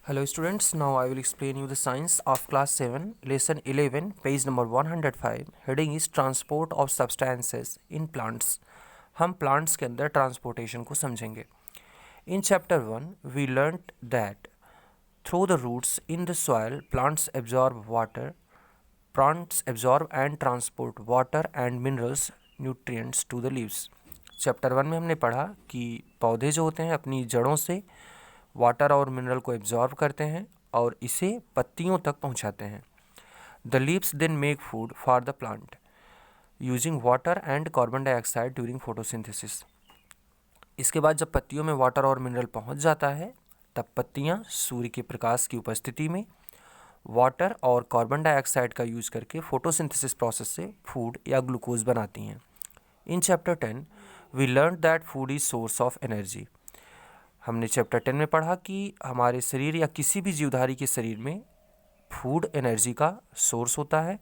Hello students, now I will explain you the science of class 7, lesson 11, page number 105. Heading is transport of substances in plants. हम plants के अंदर transportation को समझेंगे. In chapter 1, we learnt that through the roots in the soil, plants absorb water. Plants absorb and transport water and minerals, nutrients to the leaves. Chapter 1 में हमने पढ़ा कि पौधे जो होते हैं अपनी जड़ों से वाटर और मिनरल को एब्जॉर्ब करते हैं और इसे पत्तियों तक पहुंचाते हैं. The leaves then make food for the plant using water and carbon dioxide during photosynthesis. इसके बाद जब पत्तियों में वाटर और मिनरल पहुंच जाता है तब पत्तियां सूर्य के प्रकाश की उपस्थिति में वाटर और कार्बन डाइऑक्साइड का यूज करके फोटोसिंथेसिस प्रोसेस से फूड या ग्लूकोज बनाती हैं. In chapter 10 we learn that food is source of energy. हमने चैप्टर 10 में पढ़ा कि हमारे शरीर या किसी भी जीवधारी के शरीर में फूड एनर्जी का सोर्स होता है.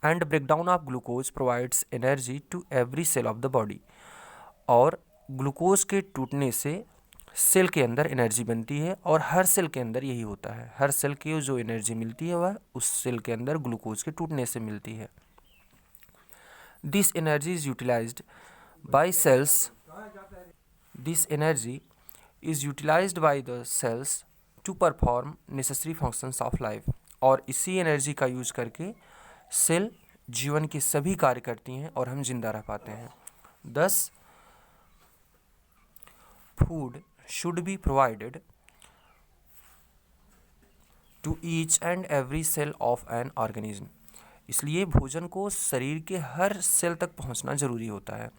And breakdown of glucose provides energy to every cell of the body. और ग्लूकोज के टूटने से सेल के अंदर एनर्जी बनती है और हर सेल के अंदर यही होता है. हर सेल की जो एनर्जी मिलती है वह उस सेल के अंदर ग्लूकोज के टूटने से मिलती है. This energy is utilized by cells. This energy is utilized by the cells to perform necessary functions of life. और इसी एनर्जी का यूज करके सेल जीवन के सभी कार्य करती हैं और हम जिंदा रह पाते हैं. Thus, food should be provided to each and every cell of an organism. इसलिए भोजन को शरीर के हर सेल तक पहुंचना जरूरी होता है.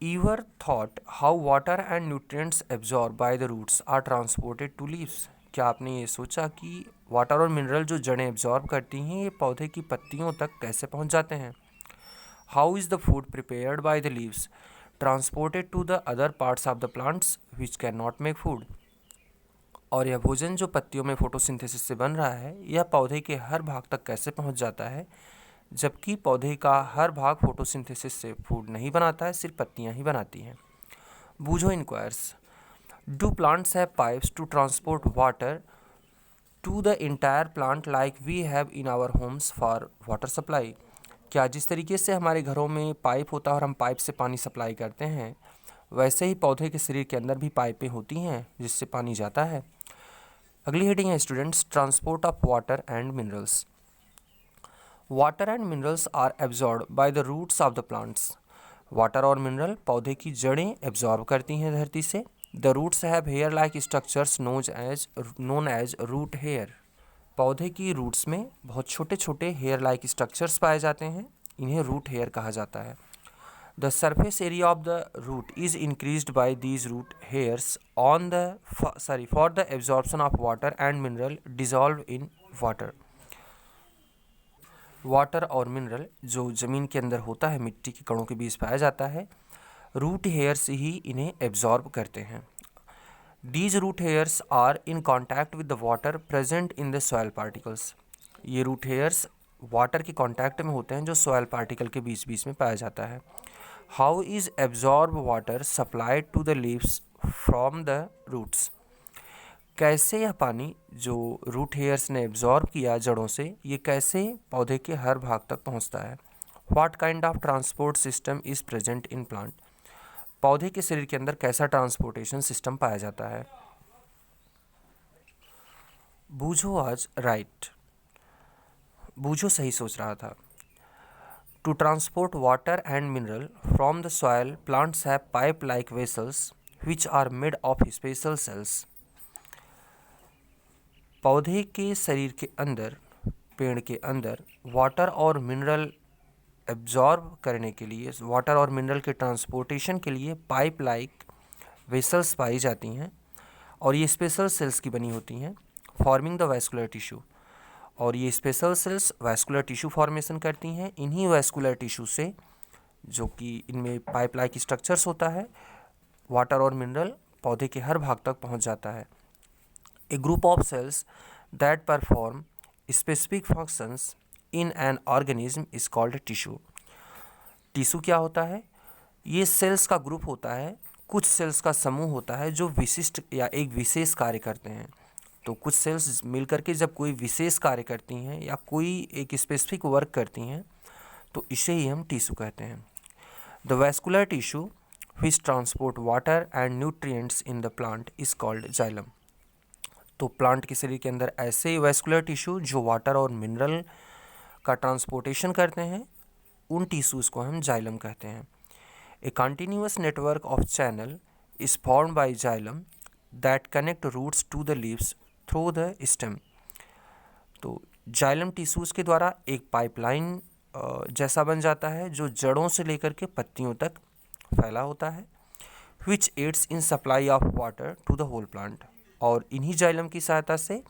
Ever thought how water and nutrients absorbed by the roots are transported to leaves? क्या आपने ये सोचा कि वाटर और मिनरल जो जड़ें एब्जॉर्ब करती हैं ये पौधे की पत्तियों तक कैसे पहुंच जाते हैं? How is the food prepared by the leaves transported to the other parts of the plants which cannot make food? और यह भोजन जो पत्तियों में फोटोसिंथेसिस से बन रहा है यह पौधे के हर भाग तक कैसे पहुंच जाता है जबकि पौधे का हर भाग फोटोसिंथेसिस से फूड नहीं बनाता है, सिर्फ पत्तियां ही बनाती हैं. Boojho inquires, do plants have pipes to transport water to the entire plant like we have in our homes for water supply? क्या जिस तरीके से हमारे घरों में पाइप होता है और हम पाइप से पानी सप्लाई करते हैं वैसे ही पौधे के शरीर के अंदर भी पाइपें होती हैं जिससे पानी जाता है. अगली हेडिंग है students, transport of water and minerals. Water and minerals are absorb by the roots of the plants. Water और मिनरल पौधे की जड़ें एब्जॉर्ब करती हैं धरती से. The roots have hair like structures known as root hair. पौधे की रूट्स में बहुत छोटे छोटे हेयर लाइक स्ट्रक्चर्स पाए जाते हैं, इन्हें रूट हेयर कहा जाता है. The surface area of the root is increased by these root hairs on the for the absorption of water and mineral dissolve in water. Water और मिनरल जो ज़मीन के अंदर होता है, मिट्टी के कणों के बीच पाया जाता है, रूट हेयर्स ही इन्हें एब्जॉर्ब करते हैं. These root hairs are in contact with the water present in the soil particles. ये रूट हेयर्स वाटर के कॉन्टैक्ट में होते हैं जो सॉयल पार्टिकल के बीच बीच में पाया जाता है. How is absorb water supplied to the leaves from the roots? कैसे यह पानी जो रूट हेयर्स ने एब्जॉर्ब किया जड़ों से ये कैसे पौधे के हर भाग तक पहुंचता है? What kind of transport system is present in plant? पौधे के शरीर के अंदर कैसा ट्रांसपोर्टेशन सिस्टम पाया जाता है? बूझो आज राइट. बूझो सही सोच रहा था. To transport water and mineral from the soil plants have pipe like vessels which are made of special cells. पौधे के शरीर के अंदर, पेड़ के अंदर वाटर और मिनरल एब्जॉर्ब करने के लिए, वाटर और मिनरल के ट्रांसपोर्टेशन के लिए पाइप लाइक वेसल्स पाई जाती हैं और ये स्पेशल सेल्स की बनी होती हैं फॉर्मिंग द वैस्कुलर टिश्यू. और ये special cells vascular tissue formation करती हैं. इन्हीं वैस्कुलर टिश्यू से जो कि इनमें पाइप लाइक स्ट्रक्चर्स होता है वाटर और मिनरल पौधे के हर भाग तक पहुंच जाता है. A group of cells that perform specific functions in an organism is called tissue. Tissue क्या होता है? ये सेल्स का ग्रुप होता है, कुछ सेल्स का समूह होता है जो विशिष्ट या एक विशेष कार्य करते हैं. तो कुछ सेल्स मिल करके जब कोई विशेष कार्य करती हैं या कोई एक स्पेसिफिक वर्क करती हैं तो इसे ही हम टिश्यू कहते हैं। The vascular tissue which transport water and nutrients in the plant is called xylem। तो प्लांट के शरीर के अंदर ऐसे वैस्कुलर टिश्यू जो वाटर और मिनरल का ट्रांसपोर्टेशन करते हैं उन टिश्यूज़ को हम जाइलम कहते हैं। A continuous network of channel is formed by xylem that connect roots to the leaves through the stem. तो जाइलम टिश्यूज़ के द्वारा एक पाइपलाइन जैसा बन जाता है जो जड़ों से लेकर के पत्तियों तक फैला होता है। Which aids in supply of water to the whole plant. और इन्हीं जाइलम की सहायता से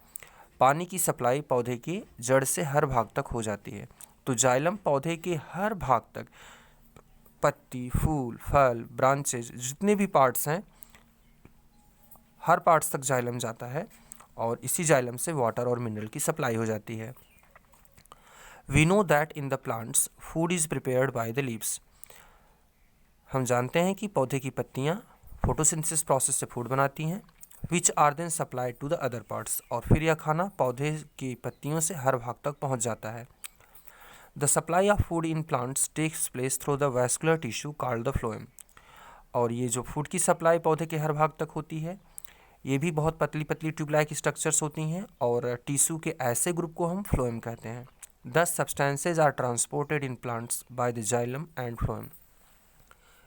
पानी की सप्लाई पौधे के जड़ से हर भाग तक हो जाती है। तो जाइलम पौधे के हर भाग तक, पत्ती, फूल, फल, ब्रांचेज, जितने भी पार्ट्स हैं हर पार्ट्स तक जाइलम जाता है और इसी जाइलम से वाटर और मिनरल की सप्लाई हो जाती है। We know that in the plants food is prepared by the leaves. हम जानते हैं कि पौधे की पत्तियाँ फोटोसिंथेसिस प्रोसेस से फूड बनाती हैं। Which are then supplied to the other parts. और फिर यह खाना पौधे की पत्तियों से हर भाग तक पहुंच जाता है। The supply of food in plants takes place through the vascular tissue called the phloem. और ये जो फूड की सप्लाई पौधे के हर भाग तक होती है ये भी बहुत पतली पतली ट्यूब लाइक स्ट्रक्चर्स होती हैं और टिश्यू के ऐसे ग्रुप को हम फ्लोएम कहते हैं। These substances are transported in plants by the xylem and phloem.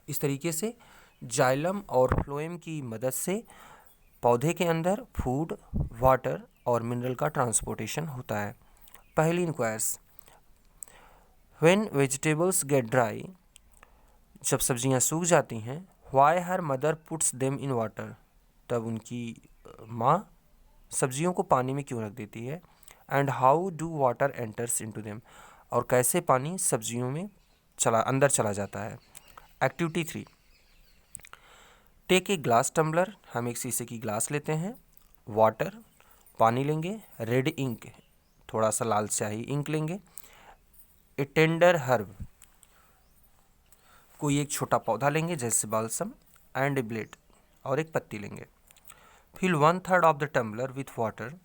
इस तरीके से जाइलम और फ्लोएम की मदद से पौधे के अंदर फूड, वाटर और मिनरल का ट्रांसपोर्टेशन होता है। पहली enquiries, when vegetables get dry, जब सब्जियां सूख जाती हैं, why her mother puts them in water, तब उनकी माँ सब्जियों को पानी में क्यों रख देती है। And how do water enters into them, और कैसे पानी सब्जियों में अंदर चला जाता है। Activity 3, take a glass tumbler. हम एक शीशे की ग्लास लेते हैं, वाटर पानी लेंगे, रेड इंक थोड़ा सा लाल स्याही इंक लेंगे, ए टेंडर हर्ब कोई एक छोटा पौधा लेंगे जैसे बालसम, एंड ए ब्लेड और एक पत्ती लेंगे। Fill 1/3 of the tumbler with water,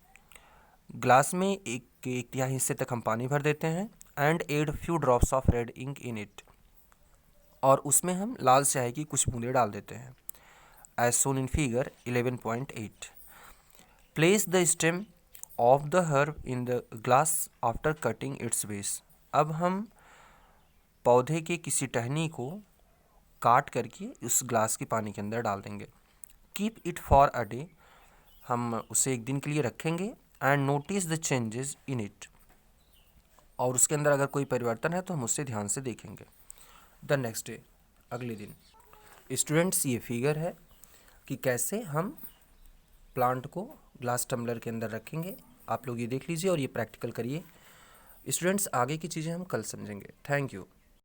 glass में एक तिहाई हिस्से तक हम पानी भर देते हैं, and add few drops of red ink in it, और उसमें हम लाल स्याही की कुछ बूंदें डाल देते हैं। As shown in figure 11.8, place the stem of the herb in the glass after cutting its base. अब हम पौधे के किसी टहनी को काट करके उस ग्लास के पानी के अंदर डाल देंगे। Keep it for a day, हम उसे एक दिन के लिए रखेंगे, and notice the changes in it, और उसके अंदर अगर कोई परिवर्तन है तो हम उससे ध्यान से देखेंगे। द नेक्स्ट डे, अगले दिन। स्टूडेंट्स, ये फिगर है कि कैसे हम प्लांट को ग्लास टम्बलर के अंदर रखेंगे। आप लोग ये देख लीजिए और ये प्रैक्टिकल करिए। स्टूडेंट्स, आगे की चीज़ें हम कल समझेंगे। Thank you.